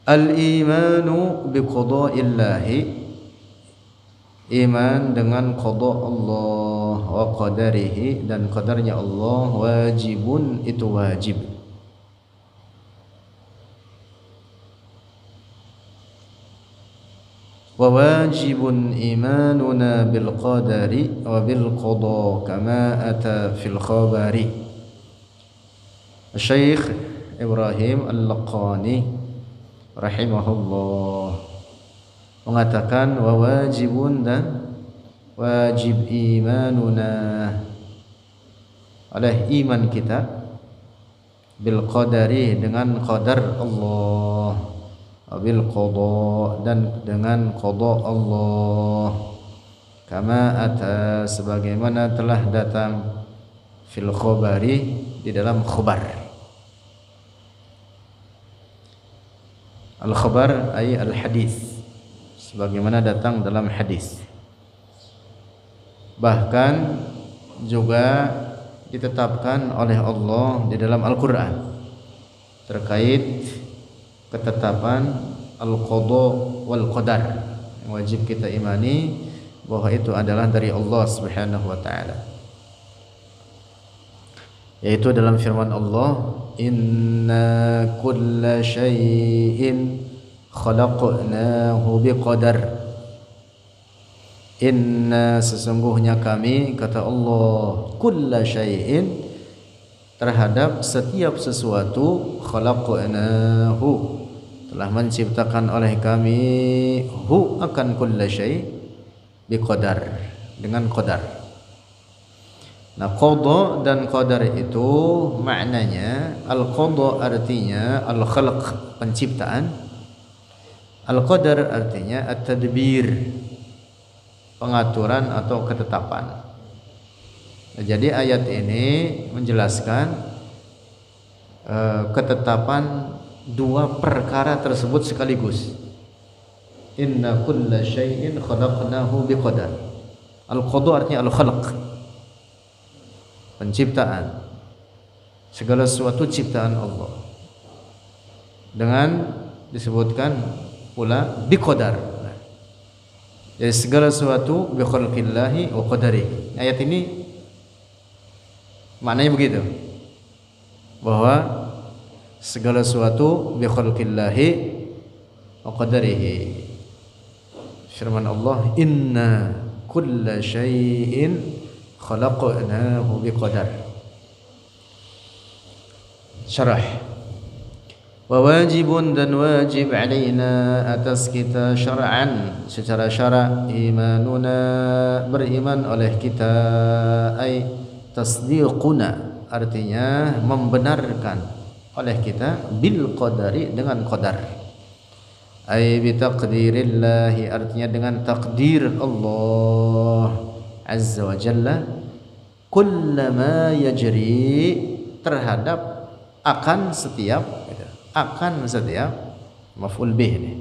Al-imanu biqada'illahi, iman dengan qada Allah, wa qadarihi, dan qadarnya Allah, wajibun, itu wajib. Wa wajibun imanuna bil qadari wa bil qada kama ata fil khabari. Syekh Ibrahim Al-Laqani rahimahullah mengatakan, wa wajibun, dan wajib imanuna, oleh iman kita, bil qadari, dengan qadar Allah, bil qada, dan dengan qada Allah, kama ata, sebagaimana telah datang, fil khabari, di dalam khabar. Al-khabar ay al-hadis, sebagaimana datang dalam hadis. Bahkan juga ditetapkan oleh Allah di dalam Al-Quran terkait ketetapan al-qada wal qadar, yang wajib kita imani bahwa itu adalah dari Allah Subhanahu wa taala, yaitu dalam firman Allah, inna kulla syai'in khalaqnahu biqadar. Inna, sesungguhnya kami, kata Allah, kulla syai'in, terhadap setiap sesuatu, khalaqnahu, telah menciptakan oleh kami, hu, akan kulla syai', biqadar, dengan qadar. Nah, qada dan qadar itu maknanya, al-qada artinya al-khalq, penciptaan, al-qadar artinya at-tadbir, pengaturan atau ketetapan. Nah, jadi ayat ini menjelaskan ketetapan dua perkara tersebut sekaligus. Inna kulla syai'in khalaqnahu biqadar. Al-qada artinya al-khalq, penciptaan, segala sesuatu ciptaan Allah, dengan disebutkan pula biqadar. Jadi segala sesuatu bi khalqillahi wa qadarihi. Ayat ini maknanya begitu, bahwa segala sesuatu bi khalqillahi wa qadarihi. Firman Allah, inna kulla syai'in khalaqnahu biqadar. Syarah. Wa wajibun, dan wajib alaina, atas kita, syar'an, secara syara', imanuna, beriman oleh kita, ay tasdiquna, artinya membenarkan oleh kita, bil qadari, dengan qadar, ay bi taqdirillahi, artinya dengan takdir Allah azza wa jalla, kullama yajri, terhadap, akan setiap, akan setiap, maf'ul bih ini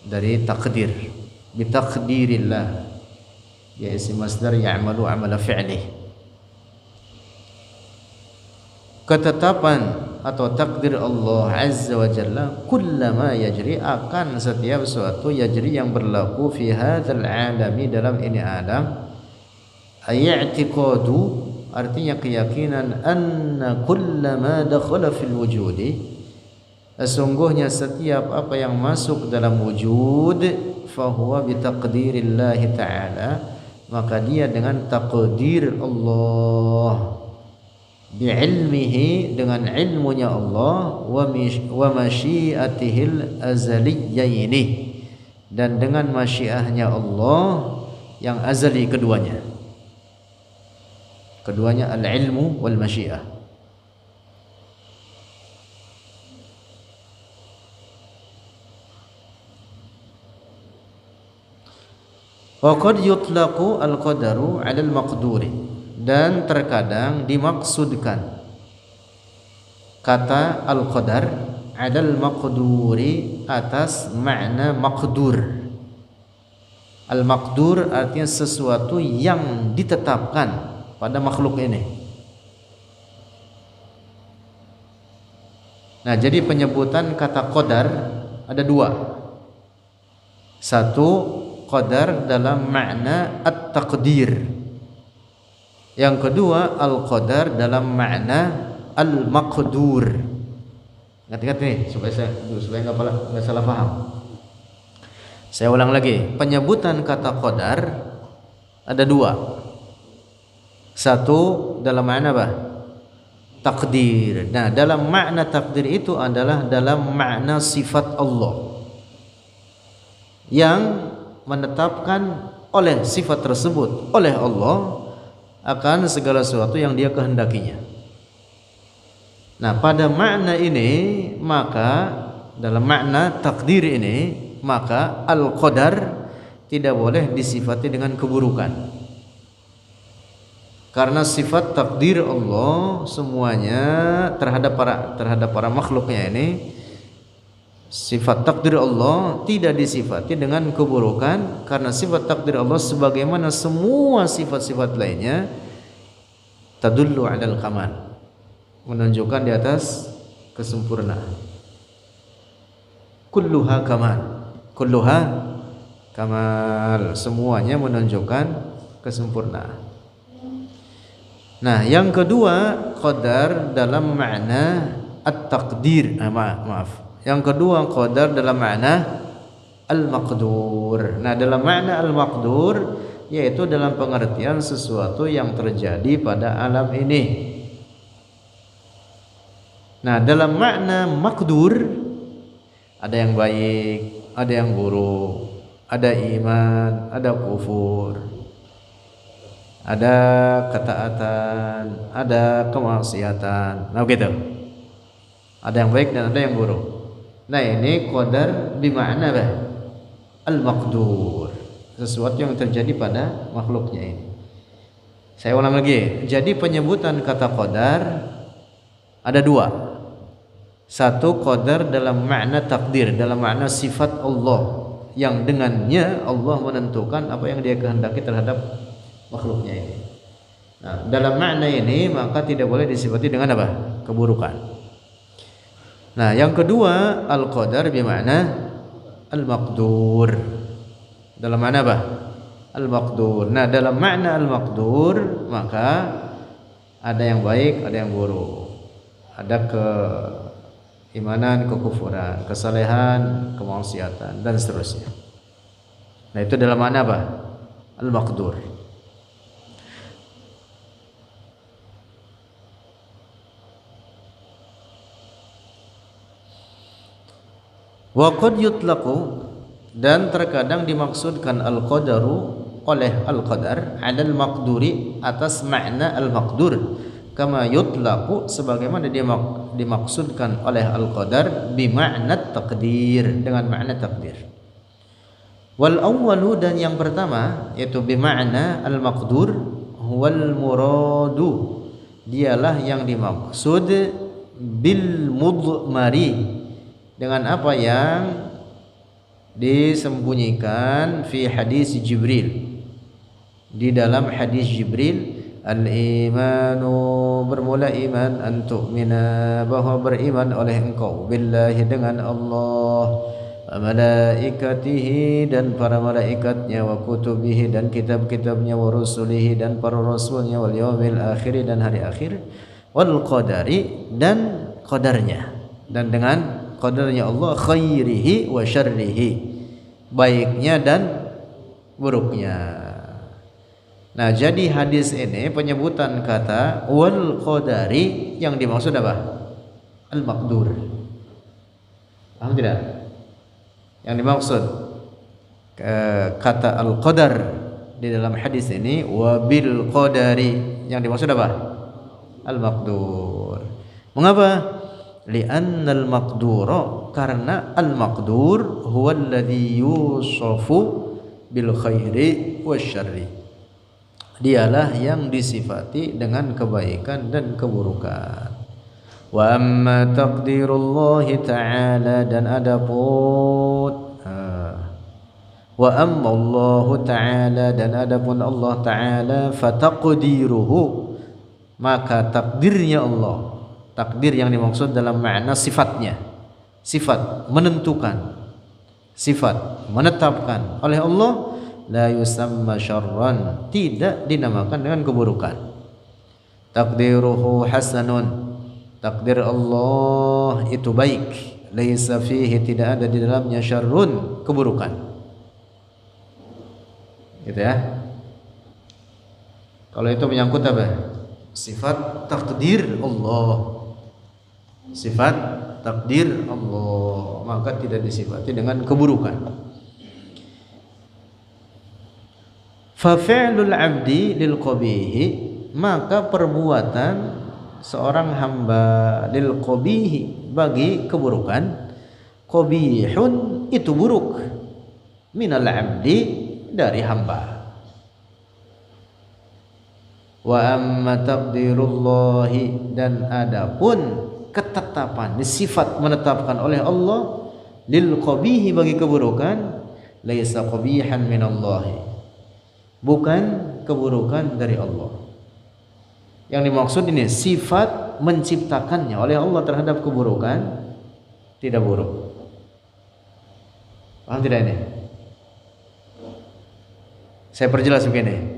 dari takdir, bi taqdirillah, ya isim masdar ya'malu amala fi'lih. Ketetapan atau takdir Allah azza wa jalla, kullama yajri, akan setiap suatu, yajri, yang berlaku, fi hadzal alami, dalam ini alam, ay'tiqadu, artinya keyakinan, anna kullama dakhala fil wujudi, sesungguhnya setiap apa yang masuk dalam wujud, fahuwa bitaqdirillahi ta'ala, maka dia dengan takdir Allah, bi'ilmihi, dengan ilmunya Allah, wa masyiatihil azaliyaini, dan dengan masyiahnya Allah yang azali, keduanya al-ilmu wal masyiah. Wa qad yutlaqu al-qadaru 'ala al-maqduri, dan terkadang dimaksudkan kata al-qadar 'ala al-maqduri, atas makna maqdur. Al-maqdur artinya sesuatu yang ditetapkan pada makhluk ini. Nah, jadi penyebutan kata qadar ada dua. Satu, qadar dalam makna at-taqdir. Yang kedua, al-qadar dalam makna al-maqdur. Ingat-ingat nih supaya nggak salah paham. Saya ulang lagi, penyebutan kata qadar ada dua. Satu dalam makna apa? Takdir. Nah, dalam makna takdir itu adalah dalam makna sifat Allah yang menetapkan oleh sifat tersebut oleh Allah akan segala sesuatu yang Dia kehendakinya. Nah, pada makna ini, maka dalam makna takdir ini, maka al-qadar tidak boleh disifati dengan keburukan. Karena sifat takdir Allah semuanya terhadap para makhluknya ini, sifat takdir Allah tidak disifati dengan keburukan, karena sifat takdir Allah sebagaimana semua sifat-sifat lainnya tadullu 'alal kamal, menunjukkan di atas kesempurnaan. Kulluha kamal, semuanya menunjukkan kesempurnaan. Nah, yang kedua, qadar dalam makna at-taqdir. Maaf. Yang kedua, qadar dalam makna al-maqdur. Nah, dalam makna al-maqdur yaitu dalam pengertian sesuatu yang terjadi pada alam ini. Nah, dalam makna maqdur ada yang baik, ada yang buruk, ada iman, ada kufur, ada ketaatan, ada kemaksiatan. Nah, begitu. Ada yang baik dan ada yang buruk. Nah, ini qadar bimakna apa? Al-maqdur. Sesuatu yang terjadi pada makhluknya ini. Saya ulang lagi. Jadi penyebutan kata qadar ada dua. Satu, qadar dalam makna takdir, dalam makna sifat Allah yang dengannya Allah menentukan apa yang Dia kehendaki terhadap makhluknya ini. Nah, dalam makna ini maka tidak boleh disifati dengan apa? Keburukan. Nah, yang kedua, al-qadar bermakna al-maqdur. Dalam makna apa? Al-maqdur. Nah, dalam makna al-maqdur maka ada yang baik, ada yang buruk. Ada keimanan, kekufuran, kesalehan, kemaksiatan dan seterusnya. Nah, itu dalam makna apa? Al-maqdur. Wa qad yutlaqu, dan terkadang dimaksudkan al-qadaru oleh al-qadar 'alal maqduri, atas makna al-maqdur, kama yutlaqu sebagaimana dimaksudkan oleh al-qadar bi makna takdir, dengan makna takdir. Wal awwalu, dan yang pertama yaitu bi makna al-maqdur, wal muradu, dialah yang dimaksud bil mudmari, dengan apa yang disembunyikan fi hadis Jibril, di dalam hadis Jibril. Al-imanu, bermula iman, an tu'mina, bahwa beriman oleh engkau, billahi, dengan Allah, wa malaikatihi, dan para malaikatnya, wa kutubihi, dan kitab-kitabnya, wa rusulihi, dan para rasulnya, wal yaumil akhir, dan hari akhir, wal qadari, dan qadarnya, dan dengan qadarnya Allah, khairihi wa syarrihi, baiknya dan buruknya. Nah, jadi hadis ini penyebutan kata wal qadari yang dimaksud apa? Al-maqdur. Paham tidak? Yang dimaksud kata al-qadar di dalam hadis ini, wabil qadari, yang dimaksud apa? Al-maqdur. Mengapa? Li'annal maqdura, karena al-maqdur huwa alladhi yusafu bil khairi wasyarri, dialah yang disifati dengan kebaikan dan keburukan. Wa amma taqdirullahi ta'ala, dan adapun wa amma Allah ta'ala, dan adapun Allah ta'ala, fataqdiruhu, maka takdirnya Allah, takdir yang dimaksud dalam makna sifatnya, sifat menentukan, sifat menetapkan oleh Allah la yusamma syarran, tidak dinamakan dengan keburukan. Takdiruhu hasanun, takdir Allah itu baik, laisa fihi, tidak ada di dalamnya syarrun, keburukan. Gitu ya. Kalau itu menyangkut apa? Sifat takdir Allah. Sifat takdir Allah, maka tidak disifati dengan keburukan. Fa fi'lul 'abdi lil qabihi, maka perbuatan seorang hamba lil qabihi, bagi keburukan, qabihun itu buruk, minal 'abdi dari hamba. Wa amma taqdirullahi, dan adapun ketetapan, sifat menetapkan oleh Allah lil qabihi, bagi keburukan, laisa qabihan minallahi, bukan keburukan dari Allah. Yang dimaksud ini sifat menciptakannya oleh Allah terhadap keburukan, tidak buruk. Paham tidak ini? Saya perjelas begini.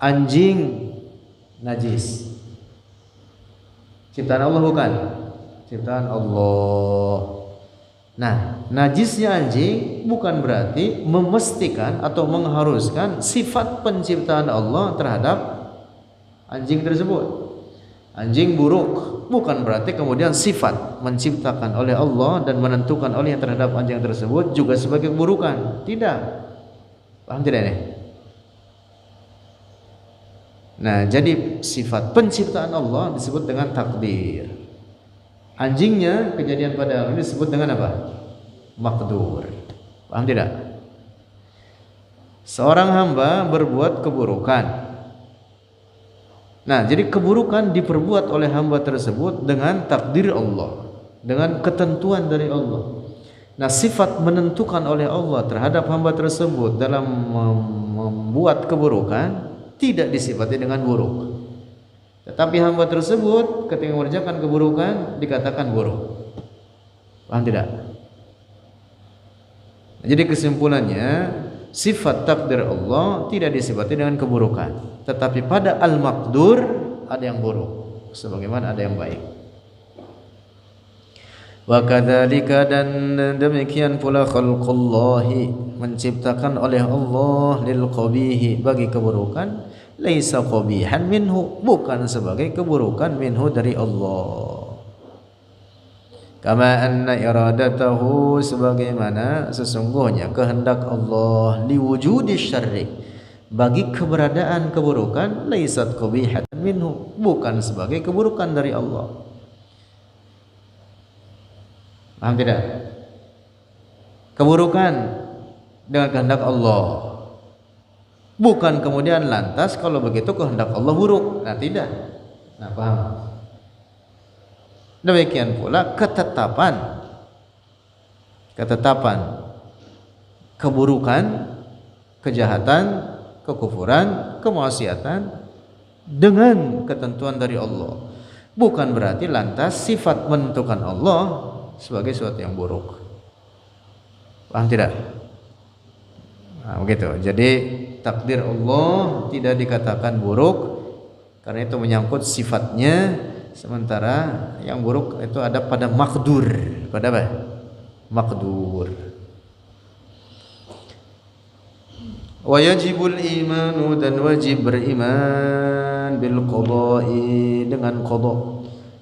Anjing najis, ciptaan Allah bukan? Ciptaan Allah. Nah, najisnya anjing bukan berarti memestikan atau mengharuskan sifat penciptaan Allah terhadap anjing tersebut. Anjing buruk bukan berarti kemudian sifat menciptakan oleh Allah dan menentukan oleh terhadap anjing tersebut juga sebagai keburukan. Tidak. Paham tidak ini? Nah, jadi sifat penciptaan Allah disebut dengan takdir. Anjingnya, kejadian pada ini disebut dengan apa? Maqdur. Paham tidak? Seorang hamba berbuat keburukan. Nah, jadi keburukan diperbuat oleh hamba tersebut dengan takdir Allah, dengan ketentuan dari Allah. Nah, sifat menentukan oleh Allah terhadap hamba tersebut dalam membuat keburukan tidak disifati dengan buruk. Tetapi hamba tersebut ketika mengerjakan keburukan dikatakan buruk. Paham tidak? Nah, jadi kesimpulannya, sifat takdir Allah tidak disifati dengan keburukan, tetapi pada al-maqdur ada yang buruk sebagaimana ada yang baik. Wa kadzalika, dan demikian pula khalqullahi, menciptakan oleh Allah lil qabihi, bagi keburukan, laisa qabihan minhu, bukan sebagai keburukan minhu dari Allah. Kama anna iradatahu, sebagaimana sesungguhnya kehendak Allah, liwujudi syarri, bagi keberadaan keburukan, laisat qabihan minhu, bukan sebagai keburukan dari Allah. Paham tidak? Keburukan dengan kehendak Allah, bukan kemudian lantas kalau begitu kehendak Allah buruk. Nah, tidak. Nah, paham? Demikian pula ketetapan keburukan, kejahatan, kekufuran, kemaksiatan dengan ketentuan dari Allah, bukan berarti lantas sifat menentukan Allah sebagai sesuatu yang buruk. Paham tidak? Nah, begitu. Jadi takdir Allah tidak dikatakan buruk karena itu menyangkut sifatnya, sementara yang buruk itu ada pada maqdur. Pada apa? Maqdur. Wa yajibul imanu, dan wajib beriman bil qada'i, dengan qada.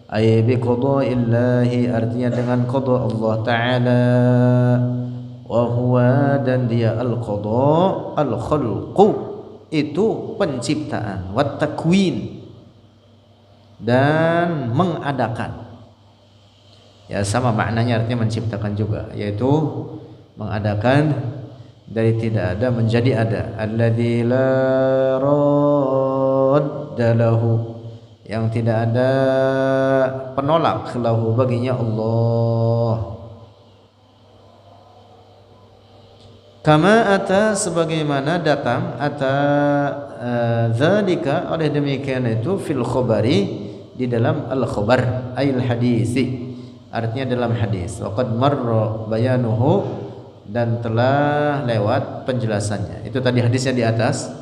Ay bi qada'illahi, artinya dengan qada Allah Ta'ala. Wa huwa, dan dia al-qada, al-khalqu, itu penciptaan, wa takwin, dan mengadakan. Ya, sama maknanya, artinya menciptakan juga, yaitu mengadakan dari tidak ada menjadi ada. Alladzi la radda lahu, yang tidak ada penolak lahu baginya Allah. Kama ata, sebagaimana datang, ata dzalika, oleh demikian itu, fil khabari, di dalam al-khabar, ayil hadisi, artinya dalam hadis. Waqad marra bayanuhu, dan telah lewat penjelasannya. Itu tadi hadisnya di atas.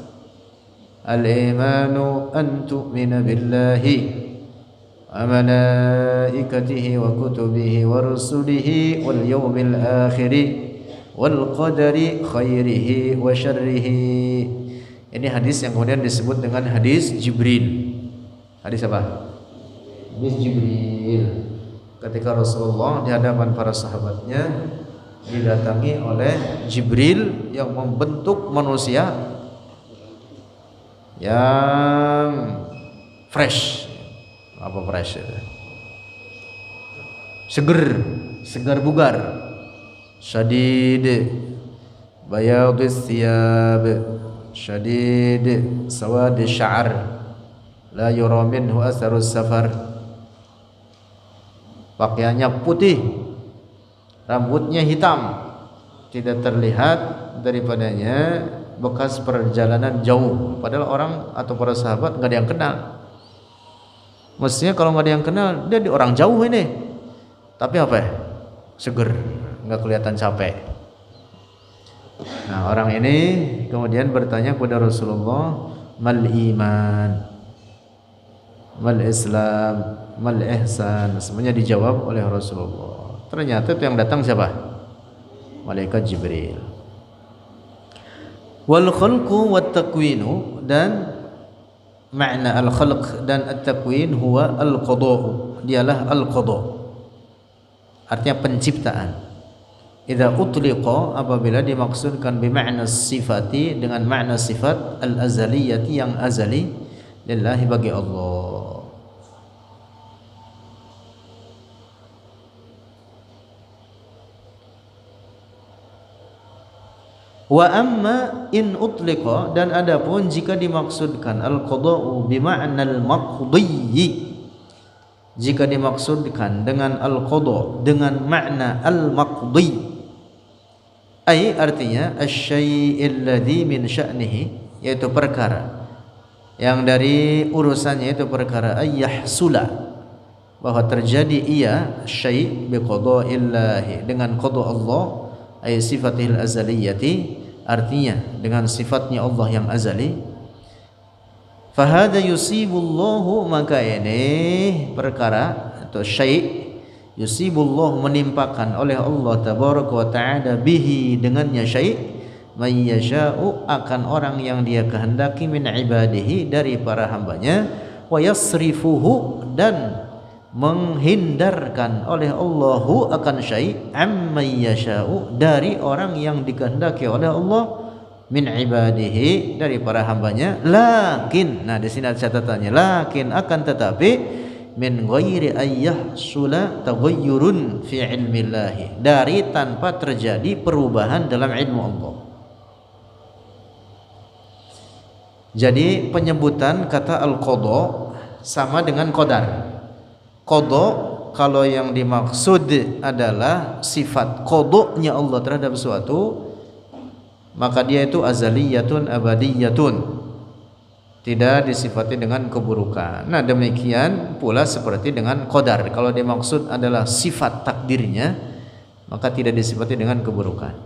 Al-imanu an tu'mina billahi wa malaikatihi wa kutubihi wa rusulihi wal yawmil akhiri wal qadari khairihi wa syarrihi. Ini hadis yang kemudian disebut dengan hadis Jibril. Hadis apa? Hadis Jibril. Ketika Rasulullah di hadapan para sahabatnya didatangi oleh Jibril yang membentuk manusia yang fresh. Apa fresh itu? Segar bugar. Syadid bayadis thiyab, syadid sawad sya'r, la yura minhu atharus safar. Pakaiannya putih, rambutnya hitam, tidak terlihat daripadanya bekas perjalanan jauh. Padahal orang atau para sahabat nggak ada yang kenal. Mestinya kalau nggak ada yang kenal, dia di orang jauh ini. Tapi apa ya? Seger, nggak kelihatan capek. Nah, orang ini kemudian bertanya kepada Rasulullah, mal iman, mal Islam, mal ihsan. Semuanya dijawab oleh Rasulullah. Ternyata itu yang datang siapa? Malaikat Jibril. Wal khalqu wat takwinu, dan makna al khalq dan at takwin huwa al qada, dialah al qada, artinya penciptaan. Idza utliqa, apabila dimaksudkan bimakna sifati, dengan makna sifat al azaliyati, yang azali, lillahi, bagi Allah. Wa amma in utliqa, dan adapun jika dimaksudkan al-qada'u bima'na al-maqdi, jika dimaksudkan dengan al-qada' dengan makna al-maqdi, ai artinya asy-syai'il ladzi min sya'nihi, yaitu perkara yang dari urusannya itu perkara ayyahsula, bahwa terjadi ia syai' biqada'illahi, dengan qada' Allah, ay sifatihil azaliyati, artinya dengan sifatnya Allah yang azali. Fahada yusibullahu, maka ini perkara atau syai' yusibullah, menimpakan oleh Allah tabaraka wa ta'ala, bihi, dengannya syai', may yasha'u, akan orang yang dia kehendaki, min ibadihi, dari para hambanya, wa yasrifuhu, dan menghindarkan oleh Allahu akan syai' amma yasha'u, dari orang yang dikehendaki oleh Allah, min ibadihi, dari para hambanya. Lakin, nah di sini ada catatannya, lakin, akan tetapi, min ghairi ayyahsula taghayyurun fi ilmillahi, dari tanpa terjadi perubahan dalam ilmu Allah. Jadi penyebutan kata al-qada sama dengan qadar. Qada, kalau yang dimaksud adalah sifat qadanya Allah terhadap sesuatu, maka dia itu azaliyatun abadiyatun, tidak disifati dengan keburukan. Nah, demikian pula seperti dengan qadar, kalau dimaksud adalah sifat takdirnya, maka tidak disifati dengan keburukan.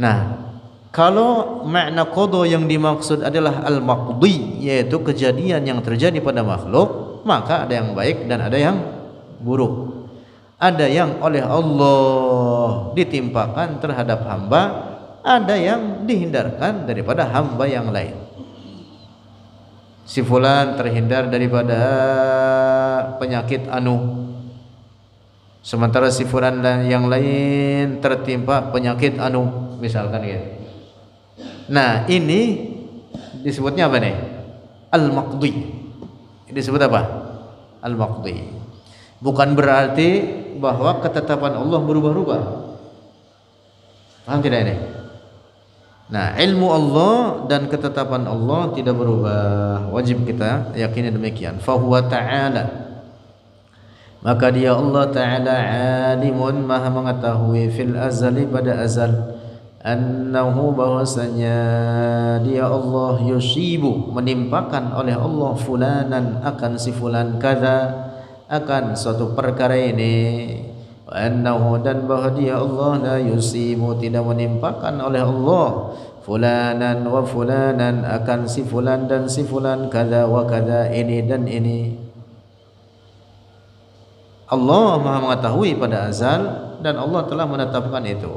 Nah, kalau makna qada yang dimaksud adalah al-maqdi, yaitu kejadian yang terjadi pada makhluk, maka ada yang baik dan ada yang buruk. Ada yang oleh Allah ditimpakan terhadap hamba, ada yang dihindarkan daripada hamba yang lain. Si fulan terhindar daripada penyakit anu, sementara si fulan yang lain tertimpa penyakit anu, misalkan gitu. Nah, ini disebutnya apa nih? Al-maqdi. Disebut apa? Al-maqdi. Bukan berarti bahwa ketetapan Allah berubah-ubah. Paham tidak ini? Nah, ilmu Allah dan ketetapan Allah tidak berubah. Wajib kita yakini demikian. Fahuwa ta'ala, maka dia Allah Ta'ala alimun, maha mengetahui, fil azali, pada azal, annahu, bahwasanya dia Allah, yusibu, menimpakan oleh Allah, fulanan, akan si fulan, kada, akan suatu perkara ini, wa annahu dan bahwa dia Allah la yusibu tidak menimpakan oleh Allah fulanan wa fulanan akan si fulan dan si fulan kada wa kada ini dan ini. Allah Maha mengetahui pada azal dan Allah telah menetapkan itu.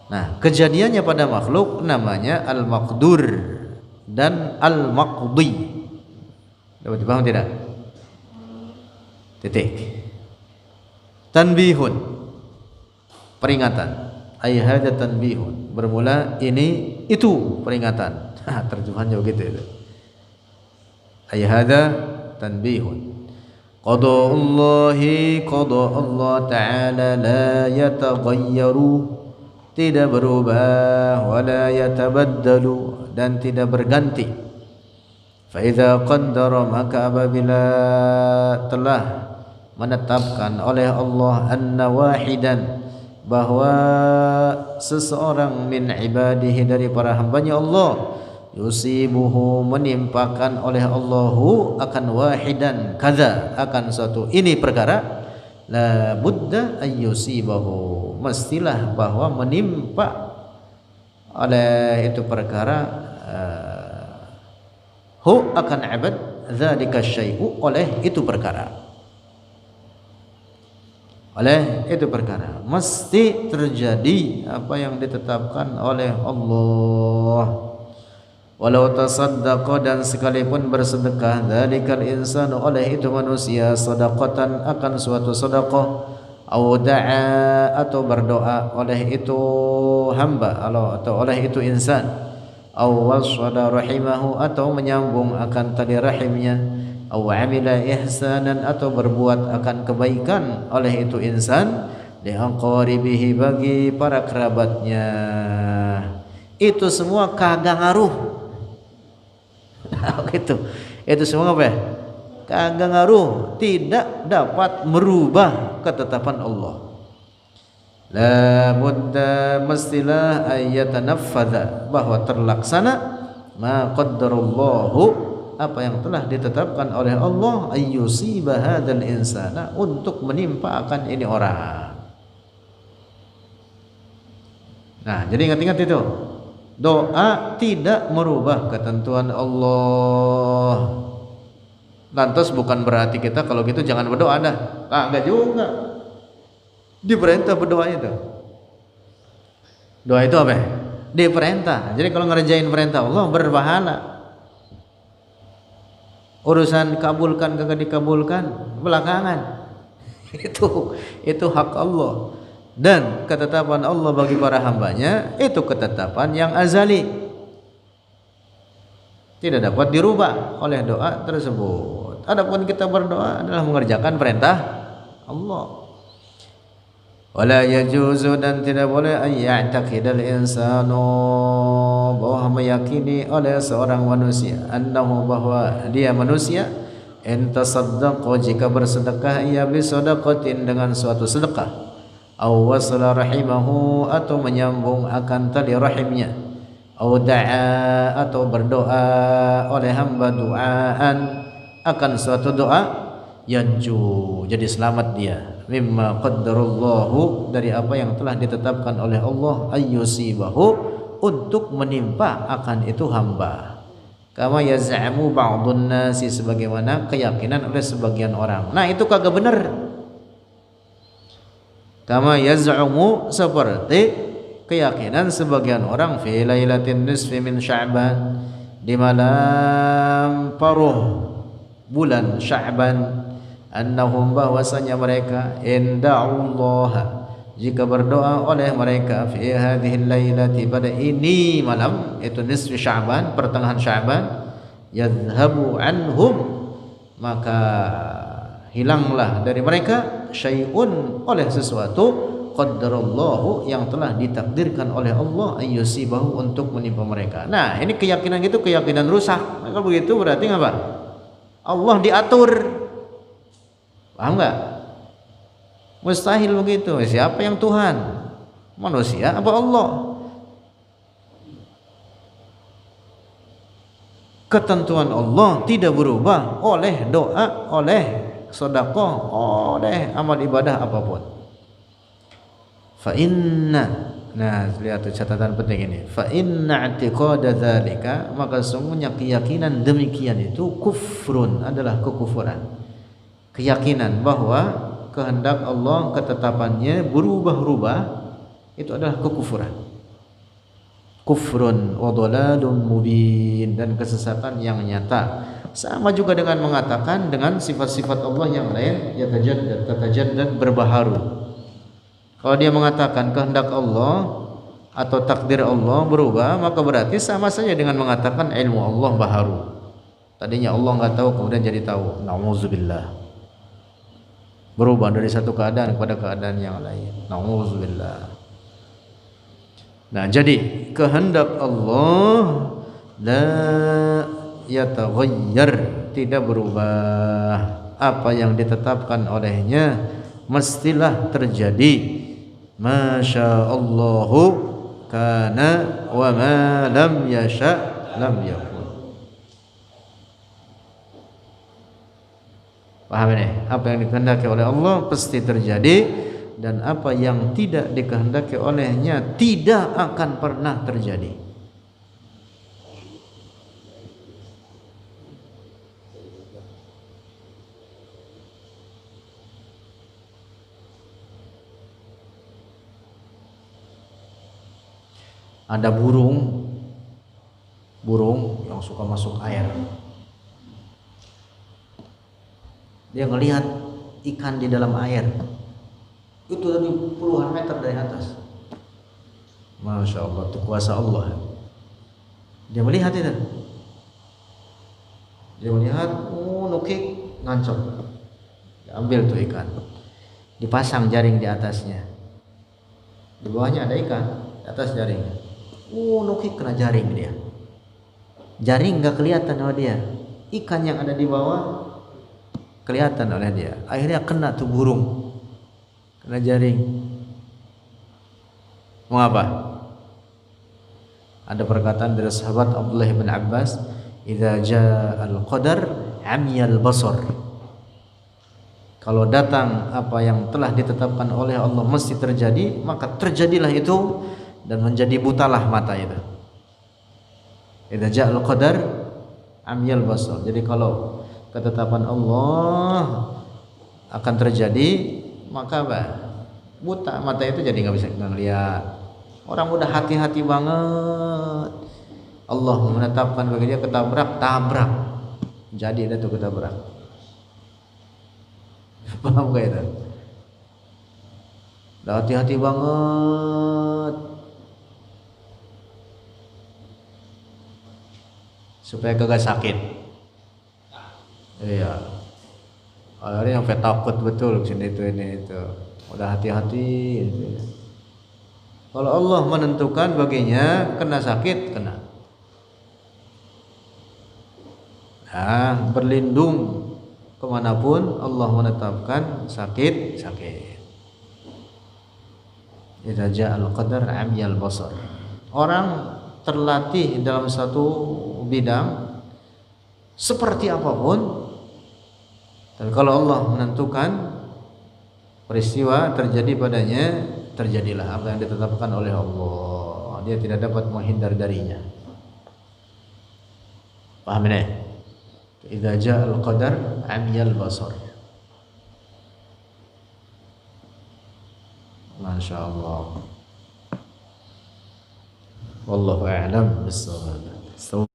Nah, kejadiannya pada makhluk namanya al-maqdur dan al-maqdi. Dapat dipaham tidak? Titik. Tanbihun, peringatan. Ay hadza tanbihun, bermula ini itu peringatan. Terjemahannya begitu itu. Ay hadza tanbihun. Qada'ullahi, qada Allah Ta'ala la yataghayyaru, tidak berubah, wala yatabaddalu dan tidak berganti. Fa idza qaddara maka apabila telah menetapkan oleh Allah anna wahidan bahwa seseorang min ibadihi dari para hambanya Allah yusibuhu menimpakan oleh Allahu akan wahidan kadza akan suatu ini perkara la budda ayyusibahu mestilah bahwa menimpa oleh itu perkara hu akan abad dzalika syai'u oleh itu perkara mesti terjadi apa yang ditetapkan oleh Allah. Walau tasaddaqa dan sekalipun bersedekah dzalikal insanu oleh itu manusia sedekatan akan suatu sedekah au da'a atau berdoa oleh itu hamba atau oleh itu insan au wasala rahimahu atau menyambung akan tali rahimnya au amila ihsanan atau berbuat akan kebaikan oleh itu insan li aqaribihi bagi para kerabatnya. Itu semua kagak ngaruh. Gitu. Itu semua apa ya? Kagak ngaruh, tidak dapat merubah ketetapan Allah. La budda mestilah ayatanaffadha bahwa terlaksana ma qaddarallahu apa yang telah ditetapkan oleh Allah ayyusiba hadzal insana untuk menimpa akan ini orang. Nah, jadi ingat-ingat itu. Doa tidak merubah ketentuan Allah. Lantas bukan berarti kita kalau gitu jangan berdoa dah. Enggak juga. Diperintah berdoa itu. Doa itu apa? Diperintah. Jadi kalau ngerjain perintah Allah berpahala. Urusan kabulkan kagak dikabulkan belakangan. Itu hak Allah. Dan ketetapan Allah bagi para hambanya itu ketetapan yang azali, tidak dapat dirubah oleh doa tersebut. Adapun kita berdoa adalah mengerjakan perintah Allah. Wala yajuzu dan tidak boleh ayya'taqidal insanu bahwa meyakini oleh seorang manusia annahu bahwa dia manusia in tasaddaqa jika bersedekah ia bisadaqatin dengan suatu sedekah au wasala rahimahu atau menyambung akan tali rahimnya au da'a atau berdoa oleh hamba duaan akan suatu doa yanju jadi selamat dia mimma qaddarallahu dari apa yang telah ditetapkan oleh Allah ayyusibahu untuk menimpa akan itu hamba kama yaz'amu ba'dun nasi sebagaimana keyakinan oleh sebagian orang. Nah itu kagak benar. Kama yaz'umu seperti keyakinan sebagian orang fi lailatin nisfi min Sya'ban di malam paruh bulan Sya'ban annahum bahwasanya mereka inda'ullaha jika berdoa oleh mereka fi hadhil lailati pada ini malam itu nisfi Sya'ban pertengahan Sya'ban yadhhabu anhum maka hilanglah dari mereka syai'un oleh sesuatu qaddarallahu yang telah ditakdirkan oleh Allah ayyusibahu untuk menimpa mereka. Nah ini keyakinan itu keyakinan rusak. Kalau begitu berarti apa? Allah diatur. Paham nggak? Mustahil begitu. Siapa yang Tuhan? Manusia apa Allah? Ketentuan Allah tidak berubah oleh doa oleh sedekah, oh deh amal ibadah apapun. Fa inna, nah lihat tuh catatan penting ini. Fa inna i'tiqada dzalika, maka sesungguhnya keyakinan demikian itu kufrun, adalah kekufuran. Keyakinan bahwa kehendak Allah, ketetapannya berubah-ubah, itu adalah kekufuran. Kufrun wa dhalalun mubin, dan kesesatan yang nyata. Sama juga dengan mengatakan dengan sifat-sifat Allah yang lain, yatajaddad, berbaharu. Kalau dia mengatakan kehendak Allah atau takdir Allah berubah, maka berarti sama saja dengan mengatakan ilmu Allah baharu. Tadinya Allah enggak tahu, kemudian jadi tahu. Nauzubillah. Berubah dari satu keadaan kepada keadaan yang lain. Nauzubillah. Nah, jadi kehendak Allah la yataghayyar, tidak berubah. Apa yang ditetapkan olehnya mestilah terjadi. Masyaallahu kana wa ma lam yasha lam yakun. Paham ini? Apa yang dikehendaki oleh Allah pasti terjadi, dan apa yang tidak dikehendaki olehnya tidak akan pernah terjadi. Ada burung yang suka masuk air. Dia ngelihat ikan di dalam air, itu dari puluhan meter dari atas. Masya Allah, itu kuasa Allah. Dia melihat itu, nukik, ngancok, ambil tuh ikan, dipasang jaring di atasnya. Di bawahnya ada ikan, di atas jaringnya. Nukik, kena jaring dia. Jaring nggak kelihatan sama dia, ikan yang ada di bawah kelihatan oleh dia. Akhirnya kena tuh burung, kena jaring. Mau apa? Ada perkataan dari sahabat Abdullah bin Abbas, idza ja'al qadar amyal basar. Kalau datang apa yang telah ditetapkan oleh Allah mesti terjadi, maka terjadilah itu, dan menjadi butalah mata itu. Idza ja'al qadar amyal basar. Jadi kalau ketetapan Allah akan terjadi, maka apa? Buta mata itu, jadi nggak bisa ngelihat. Orang udah hati-hati banget, Allah menetapkan bagi dia tabrak, jadi ada tuh ketabrak. Paham gak itu? Udah hati-hati banget supaya kagak sakit. Iya, akhirnya yang takut betul kesini itu, udah hati-hati. Kalau Allah menentukan baginya kena sakit, kena. Nah, berlindung kemanapun Allah menetapkan sakit. Idza ja'al qadar amyal basar. Orang terlatih dalam satu bidang seperti apapun, dan kalau Allah menentukan peristiwa terjadi padanya, terjadilah apa yang ditetapkan oleh Allah. Dia tidak dapat menghindar darinya. Paham ini? Idza ja'al qadar amyal basar. Masya Allah. Wallahu a'lam bissawab.